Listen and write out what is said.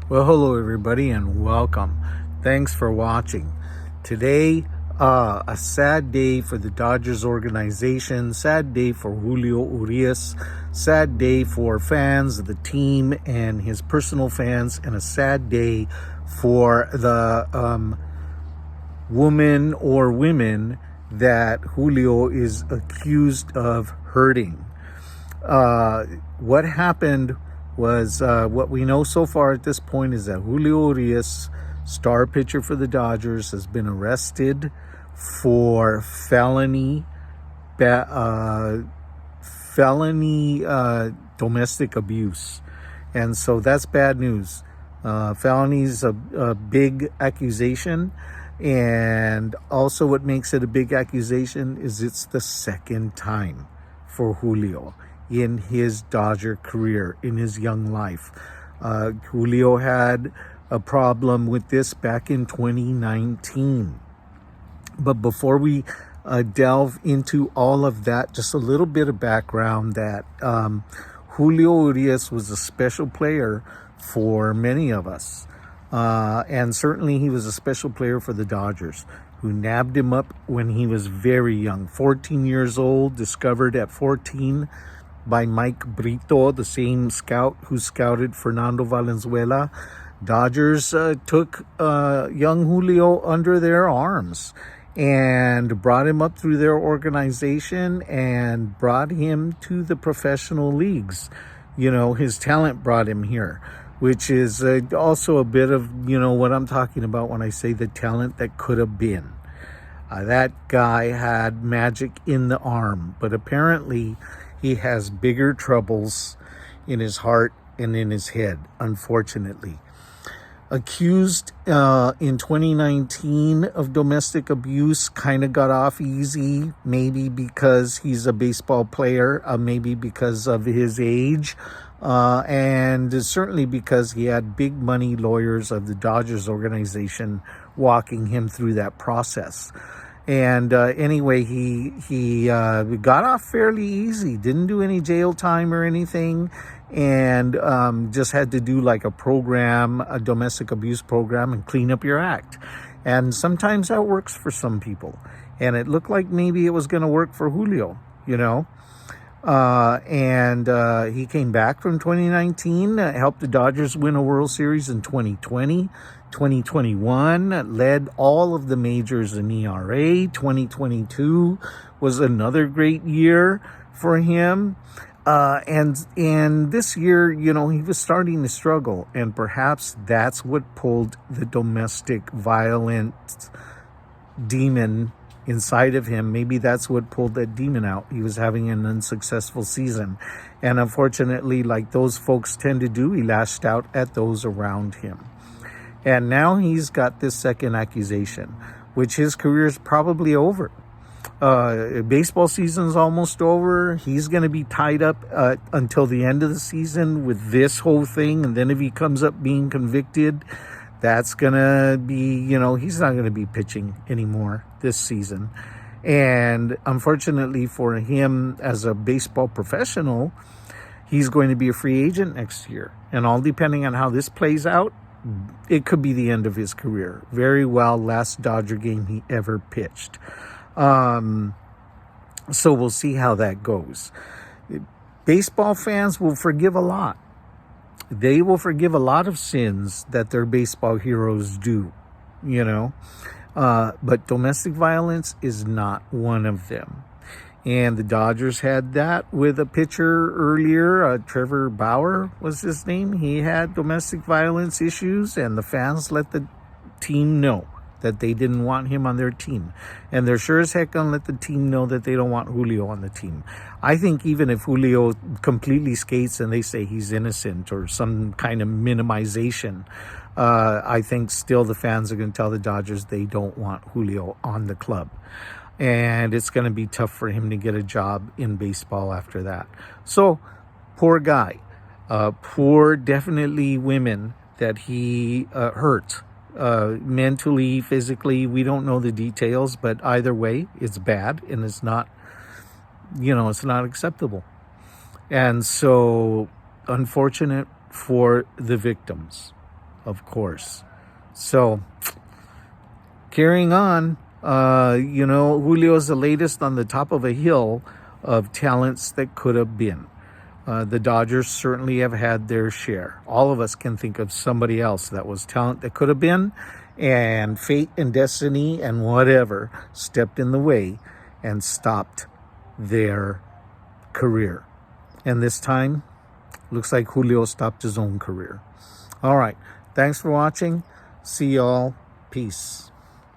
Well, hello everybody and welcome. Thanks for watching. Today, a sad day for the Dodgers organization, sad day for Julio Urias, sad day for fans of the team and his personal fans, and a sad day for the woman or women that Julio is accused of hurting. What happened was what we know so far at this point is that Julio Urias, star pitcher for the Dodgers, has been arrested for felony domestic abuse, and so that's bad news. Felony is a big accusation, and also what makes it a big accusation is it's the second time for Julio in his Dodger career, in his young life. Julio had a problem with this back in 2019. But before we delve into all of that, just a little bit of background that Julio Urias was a special player for many of us. And certainly he was a special player for the Dodgers, who nabbed him up when he was very young, 14 years old, discovered at 14 by Mike Brito, the same scout who scouted Fernando Valenzuela. Dodgers took young Julio under their arms and brought him up through their organization and brought him to the professional leagues. You know, his talent brought him here, which is also a bit of, what I'm talking about when I say the talent that could have been. That guy had magic in the arm, but apparently he has bigger troubles in his heart and in his head, unfortunately. Accused in 2019 of domestic abuse, kind of got off easy, maybe because he's a baseball player, maybe because of his age, and certainly because he had big money lawyers of the Dodgers organization walking him through that process. And anyway, he got off fairly easy, didn't do any jail time or anything, and just had to do like a program, a domestic abuse program, and clean up your act. And sometimes that works for some people. And it looked like maybe it was going to work for Julio, and he came back from 2019, helped the Dodgers win a World Series in 2020. 2021 led all of the majors in ERA. 2022 was another great year for him. And this year, he was starting to struggle, and perhaps that's what pulled the domestic violence demon inside of him. Maybe that's what pulled that demon out. He was having an unsuccessful season, and unfortunately, like those folks tend to do, he lashed out at those around him. And now he's got this second accusation, which his career is probably over. Baseball season's almost over. He's going to be tied up until the end of the season with this whole thing. And then if he comes up being convicted, that's going to be, he's not going to be pitching anymore this season. And unfortunately for him as a baseball professional, he's going to be a free agent next year. And all depending on how this plays out, it could be the end of his career. Very well, last Dodger game he ever pitched. So we'll see how that goes. Baseball fans will forgive a lot. They will forgive a lot of sins that their baseball heroes do, but domestic violence is not one of them. And the Dodgers had that with a pitcher earlier, Trevor Bauer was his name. He had domestic violence issues, and the fans let the team know that they didn't want him on their team. And they're sure as heck going to let the team know that they don't want Julio on the team. I think even if Julio completely skates and they say he's innocent or some kind of minimization, I think still the fans are going to tell the Dodgers they don't want Julio on the club. And it's going to be tough for him to get a job in baseball after that. So, poor guy. Poor, definitely women that he hurt. Mentally, physically, we don't know the details, but either way, it's bad and it's not, it's not acceptable. And so, unfortunate for the victims. of course. So, carrying on, Julio's the latest on the top of a hill of talents that could have been. The Dodgers certainly have had their share. All of us can think of somebody else that was talent that could have been, and fate and destiny and whatever stepped in the way and stopped their career. And this time, looks like Julio stopped his own career. All right. Thanks for watching. See y'all. Peace.